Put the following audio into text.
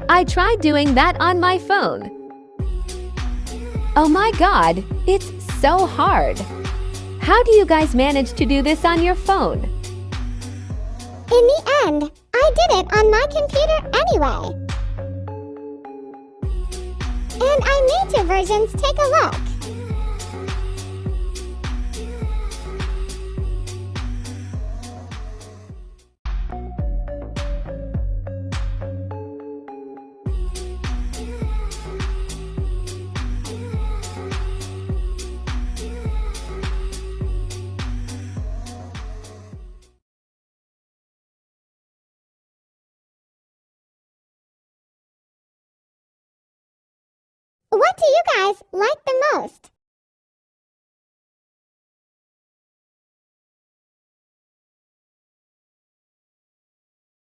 I tried doing that on my phone. Oh my god, it's so hard. How do you guys manage to do this on your phone? In the end, I did it on my computer anyway. And I made two versions. Take a look. What do you guys like the most?